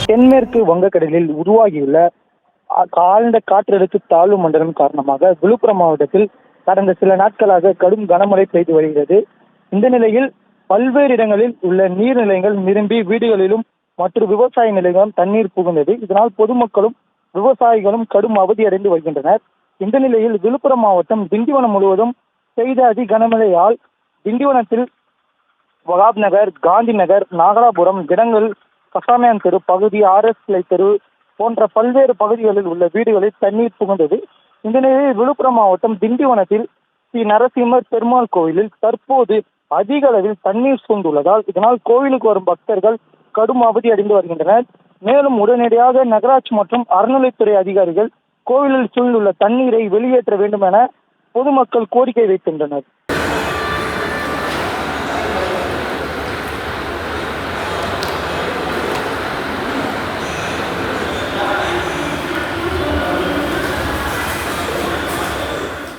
தென்மேற்கு வங்கக்கடலில் உருவாகியுள்ள ஆழ்ந்த காற்றழுத்த தாழ்வு மண்டலம் காரணமாக விழுப்புரம் மாவட்டத்தில் கடந்த சில நாட்களாக கடும் கனமழை பெய்து வருகிறது. இந்த நிலையில் பல்வேறு இடங்களில் உள்ள நீர்நிலைகள் நிரம்பி வீடுகளிலும் மற்றும் விவசாய நிலைகளும் தண்ணீர் புகுந்தது. இதனால் பொதுமக்களும் விவசாயிகளும் கடும் அவதியடைந்து வருகின்றனர். இந்த நிலையில் விழுப்புரம் மாவட்டம் திண்டிவனம் முழுவதும் பெய்த அதி கனமழையால் திண்டிவனத்தில் வகாப் நகர், காந்தி நகர், நாகலாபுரம், திடங்கல், கசாமியான் தெரு பகுதி, RS கிளை தெரு போன்ற பல்வேறு பகுதிகளில் உள்ள வீடுகளில் தண்ணீர் புகுந்தது. இந்த நிலையில் விழுப்புரம் மாவட்டம் திண்டிவனத்தில் ஸ்ரீ நரசிம்மர் பெருமாள் கோவிலில் தற்போது அதிக அளவில் தண்ணீர் சூழ்ந்துள்ளதால் இதனால் கோவிலுக்கு வரும் பக்தர்கள் கடும் அவதி அடைந்து வருகின்றனர். மேலும் உடனடியாக நகராட்சி மற்றும் அறநிலைத்துறை அதிகாரிகள் கோவிலில் சூழ்ந்துள்ள தண்ணீரை வெளியேற்ற வேண்டும் என பொதுமக்கள் கோரிக்கை வைக்கின்றனர்.